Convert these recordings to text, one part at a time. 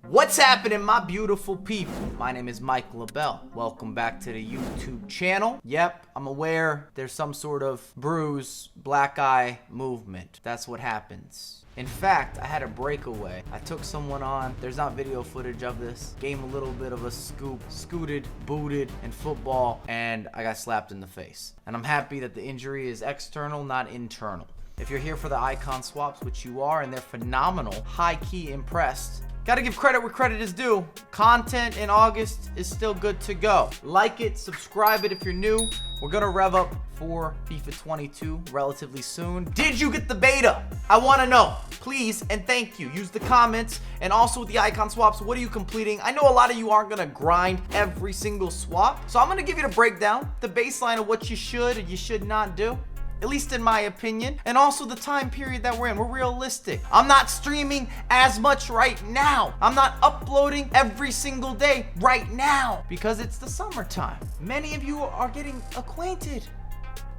What's happening, my beautiful people? My name is LaBelle. Welcome back to the YouTube channel. Yep, I'm aware there's some sort of bruise, black eye movement. That's what happens. In fact, I had a breakaway. I took someone on. There's not video footage of this. Gave him a little bit of a scooted, booted in football, and I got slapped in the face. And I'm happy that the injury is external, not internal. If you're here for the icon swaps, which you are, and they're phenomenal, high-key impressed, gotta give credit where credit is due. Content in August is still good to go. Like it, subscribe it if you're new. We're gonna rev up for FIFA 22 relatively soon. Did you get the beta? I wanna know. Please and thank you. Use the comments, and also with the icon swaps, what are you completing? I know a lot of you aren't gonna grind every single swap, so I'm gonna give you the breakdown, the baseline of what you should and you should not do. At least in my opinion, and also the time period that we're in. We're realistic. I'm not streaming as much right now. I'm not uploading every single day right now because it's the summertime. Many of you are getting acquainted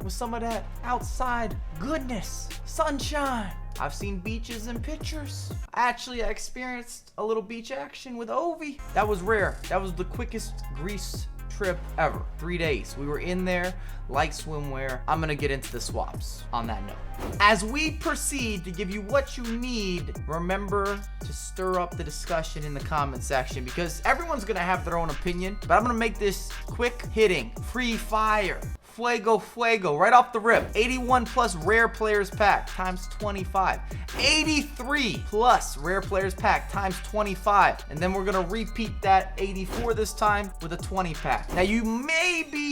with some of that outside goodness, sunshine. I've seen beaches and pictures. I experienced a little beach action with Ovi. That was rare. That was the quickest Greece trip ever. 3 days. We were in there, light swimwear. I'm gonna get into the swaps on that note. As we proceed to give you what you need, remember to stir up the discussion in the comment section because everyone's gonna have their own opinion, but I'm gonna make this quick hitting, free fire. Fuego, right off the rip. 81 plus rare players pack times 25. 83 plus rare players pack times 25. And then we're gonna repeat that 84 this time with a 20 pack. Now you maybe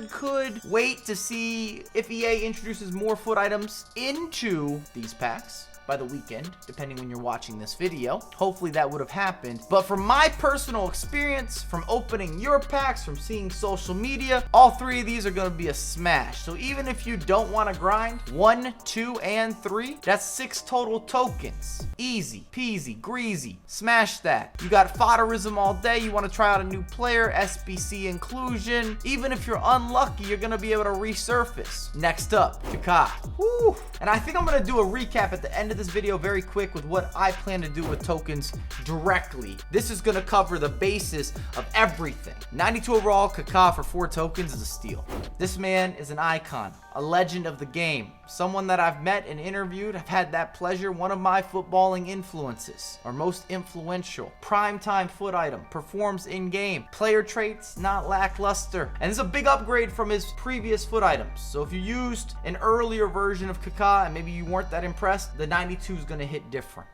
could wait to see if EA introduces more foot items into these packs by the weekend, depending when you're watching this video. Hopefully that would have happened. But from my personal experience, from opening your packs, from seeing social media, all three of these are gonna be a smash. So even if you don't wanna grind 1, 2, and 3, that's 6 total tokens. Easy peasy, greasy. Smash that. You got fodderism all day. You wanna try out a new player, SBC inclusion. Even if you're unlucky, you're gonna be able to resurface. Next up, Kaká. Woo! And I think I'm gonna do a recap at the end of this video very quick with what I plan to do with tokens directly. This is gonna cover the basis of everything. 92 overall Kaká for 4 tokens is a steal. This man is an icon, a legend of the game, someone that I've met and interviewed. I've had that pleasure. One of my footballing influences, or most influential. Primetime foot item, performs in game. Player traits, not lackluster. And it's a big upgrade from his previous foot items. So if you used an earlier version of Kaká and maybe you weren't that impressed, the 92 is gonna hit different.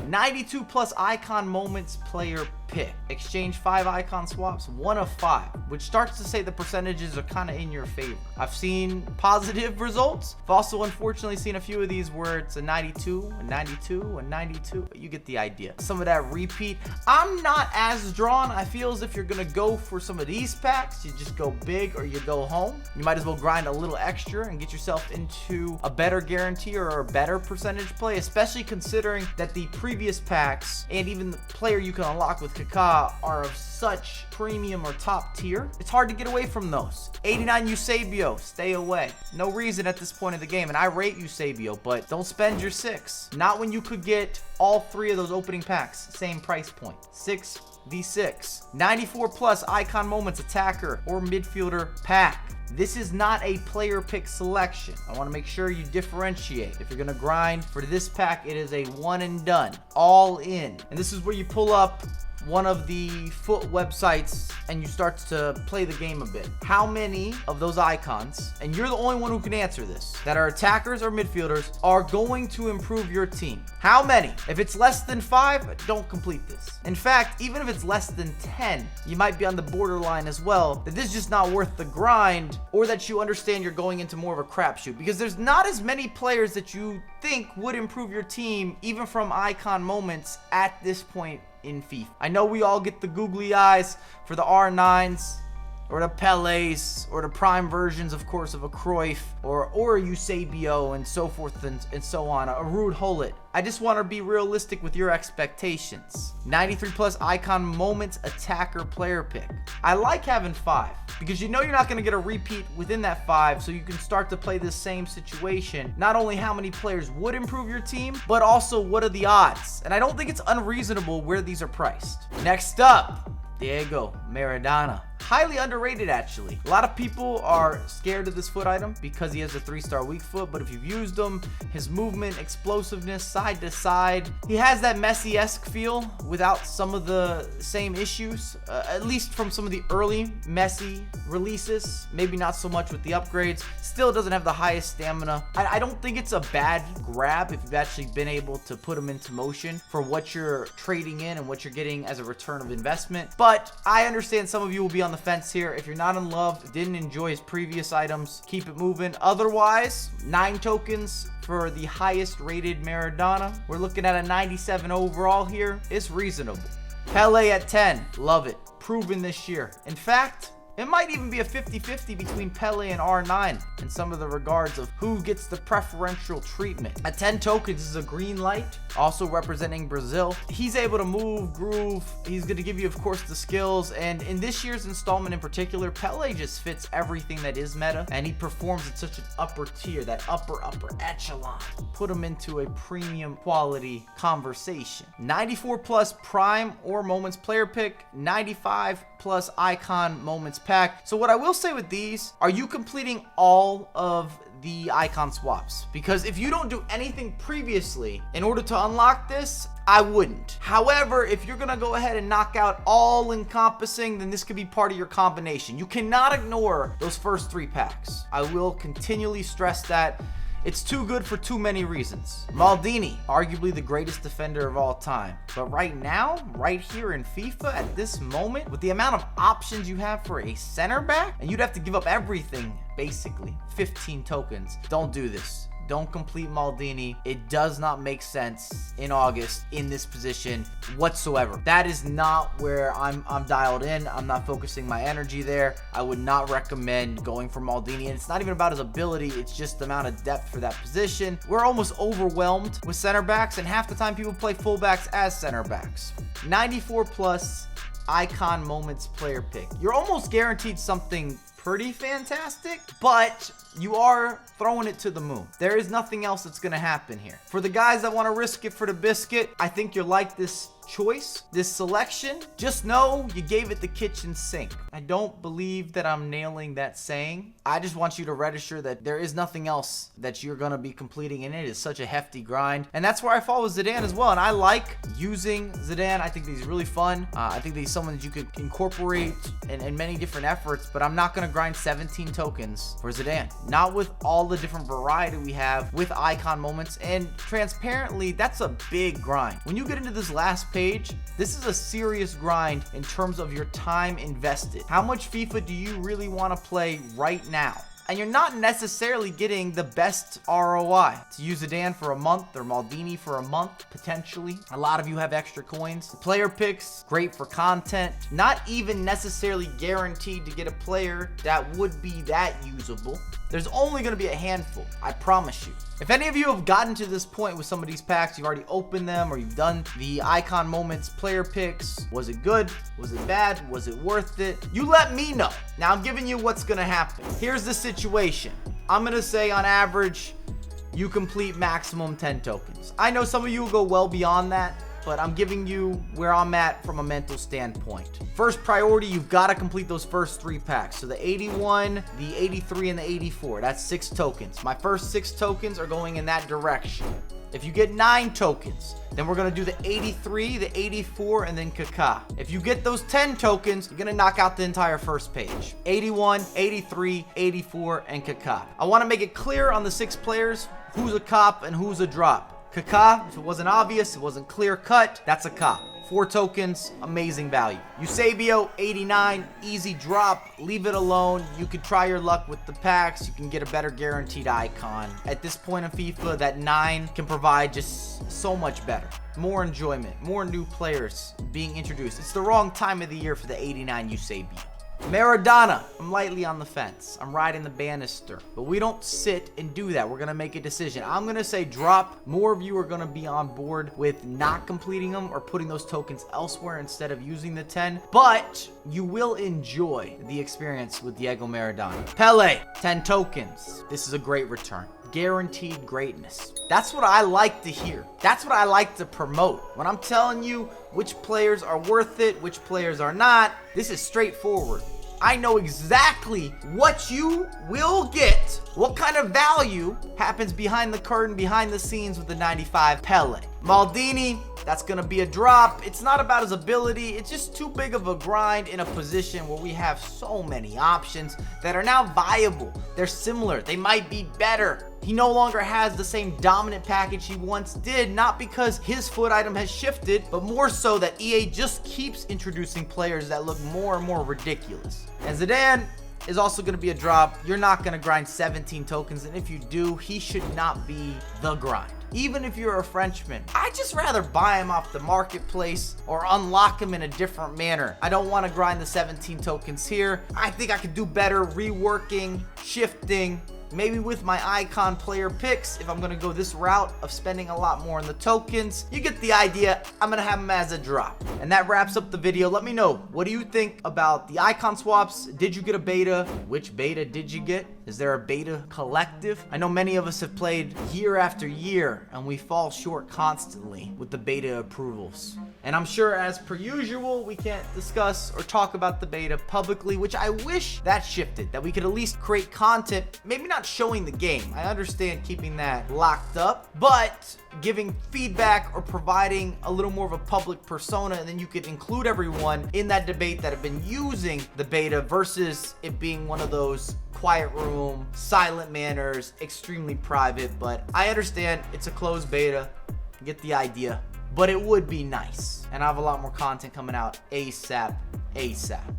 92 plus icon moments player pick. Exchange 5 icon swaps, 1 of 5, which starts to say the percentages are kind of in your favor. I've seen positive results. I've also unfortunately seen a few of these where it's a 92, a 92, a 92. You get the idea. Some of that repeat. I'm not as drawn. I feel as if you're gonna go for some of these packs, you just go big or you go home. You might as well grind a little extra and get yourself into a better guarantee or a better percentage play, especially considering that the previous packs and even the player you can unlock with Kaká are of such premium or top tier. It's hard to get away from those. 89 Eusebio, stay away. No reason at this point of the game, and I rate Eusebio, but don't spend your 6. Not when you could get all 3 of those opening packs, same price point. 6v6. 94 plus icon moments attacker or midfielder pack. This is not a player pick selection. I want to make sure you differentiate. If you're going to grind for this pack, it is a one and done, all in. And this is where you pull up one of the foot websites and you start to play the game a bit. How many of those icons, and you're the only one who can answer this, that are attackers or midfielders, are going to improve your team? How many? If it's less than 5, don't complete this. In fact, even if it's less than 10, you might be on the borderline as well, that this is just not worth the grind, or that you understand you're going into more of a crapshoot, because there's not as many players that you think would improve your team, even from icon moments at this point in FIFA. I know we all get the googly eyes for the R9s or the Pele's or the prime versions, of course, of a Cruyff or a Eusebio and so forth and so on, a Ruud Gullit. I just want to be realistic with your expectations. 93 plus icon moments attacker player pick. I like having 5. because you know you're not going to get a repeat within that 5, so you can start to play this same situation. Not only how many players would improve your team, but also what are the odds. And I don't think it's unreasonable where these are priced. Next up, Diego Maradona. Highly underrated, actually. A lot of people are scared of this foot item because he has a 3-star weak foot, but if you've used him, his movement, explosiveness, side to side, he has that Messi-esque feel without some of the same issues, at least from some of the early Messi releases. Maybe not so much with the upgrades. Still doesn't have the highest stamina. I don't think it's a bad grab if you've actually been able to put him into motion for what you're trading in and what you're getting as a return of investment. But I understand some of you will be on the fence here. If you're not in love, didn't enjoy his previous items, keep it moving. Otherwise, 9 tokens for the highest rated Maradona. We're looking at a 97 overall here. It's reasonable. Pele at 10. Love it. Proven this year. In fact, it might even be a 50-50 between Pele and R9 in some of the regards of who gets the preferential treatment. At 10 tokens, this is a green light, also representing Brazil. He's able to move, groove. He's going to give you, of course, the skills. And in this year's installment in particular, Pele just fits everything that is meta. And he performs at such an upper tier, that upper echelon. Put him into a premium quality conversation. 94 plus prime or moments player pick, 95 plus icon moments pack. So what I will say with these, are you completing all of the icon swaps? Because if you don't do anything previously in order to unlock this, I wouldn't. However, if you're gonna go ahead and knock out all encompassing, then this could be part of your combination. You cannot ignore those first 3 packs. I will continually stress that. It's too good for too many reasons. Maldini, arguably the greatest defender of all time. But right now, right here in FIFA, at this moment, with the amount of options you have for a center back, and you'd have to give up everything, basically, 15 tokens. Don't do this. Don't complete Maldini. It does not make sense in August in this position whatsoever. That is not where I'm dialed in. I'm not focusing my energy there. I would not recommend going for Maldini. And it's not even about his ability. It's just the amount of depth for that position. We're almost overwhelmed with center backs, and half the time people play fullbacks as center backs. 94 plus icon moments player pick. You're almost guaranteed something pretty fantastic, but you are throwing it to the moon. There is nothing else that's going to happen here. For the guys that want to risk it for the biscuit, I think you'll like this choice, this selection. Just know you gave it the kitchen sink. I don't believe that I'm nailing that saying. I just want you to register that there is nothing else that you're going to be completing, and it is such a hefty grind. And that's where I follow Zidane as well. And I like using Zidane. I think that he's really fun. I think that he's someone that you could incorporate in many different efforts, but I'm not going to grind 17 tokens for Zidane. Not with all the different variety we have with icon moments. And transparently, that's a big grind. When you get into this last page, this is a serious grind in terms of your time invested. How much FIFA do you really want to play right now? And you're not necessarily getting the best ROI. To use Zidane for a month or Maldini for a month, potentially. A lot of you have extra coins. Player picks, great for content. Not even necessarily guaranteed to get a player that would be that usable. There's only going to be a handful, I promise you. If any of you have gotten to this point with some of these packs, you've already opened them or you've done the icon moments player picks, was it good? Was it bad? Was it worth it? You let me know. Now I'm giving you what's going to happen. Here's the situation. I'm going to say on average, you complete maximum 10 tokens. I know some of you will go well beyond that, but I'm giving you where I'm at from a mental standpoint. First priority, you've got to complete those first 3 packs. So the 81, the 83, and the 84. That's 6 tokens. My first 6 tokens are going in that direction. If you get 9 tokens, then we're going to do the 83, the 84, and then Kaká. If you get those 10 tokens, you're going to knock out the entire first page. 81, 83, 84, and Kaká. I want to make it clear on the 6 players who's a cop and who's a drop. Kaká, if it wasn't obvious, it wasn't clear cut, that's a cop. 4 tokens, amazing value. Eusebio, 89, easy drop, leave it alone. You could try your luck with the packs. You can get a better guaranteed icon. At this point in FIFA, that 9 can provide just so much better. More enjoyment, more new players being introduced. It's the wrong time of the year for the 89 Eusebio. Maradona, I'm lightly on the fence. I'm riding the banister. But we don't sit and do that. We're going to make a decision. I'm going to say drop. More of you are going to be on board with not completing them or putting those tokens elsewhere instead of using the 10. But you will enjoy the experience with Diego Maradona. Pele, 10 tokens. This is a great return. Guaranteed greatness. That's what I like to hear. That's what I like to promote. When I'm telling you which players are worth it, which players are not, this is straightforward. I know exactly what you will get, what kind of value happens behind the curtain, behind the scenes with the 95 Pele. Maldini, that's going to be a drop. It's not about his ability. It's just too big of a grind in a position where we have so many options that are now viable. They're similar. They might be better. He no longer has the same dominant package he once did, not because his foot item has shifted, but more so that EA just keeps introducing players that look more and more ridiculous. And Zidane is also going to be a drop. You're not going to grind 17 tokens, and if you do, he should not be the grind. Even if you're a Frenchman, I'd just rather buy him off the marketplace or unlock him in a different manner. I don't want to grind the 17 tokens here. I think I could do better reworking, shifting, maybe with my icon player picks. If I'm going to go this route of spending a lot more on the tokens, you get the idea. I'm going to have them as a drop. And that wraps up the video. Let me know, what do you think about the icon swaps? Did you get a beta? Which beta did you get? Is there a beta collective? I know many of us have played year after year and we fall short constantly with the beta approvals. And I'm sure, as per usual, we can't discuss or talk about the beta publicly, which I wish that shifted, that we could at least create content, maybe not showing the game. I understand keeping that locked up, but giving feedback or providing a little more of a public persona, and then you could include everyone in that debate that have been using the beta versus it being one of those quiet room, silent manners, extremely private. But I understand it's a closed beta, get the idea, but it would be nice. And I have a lot more content coming out ASAP.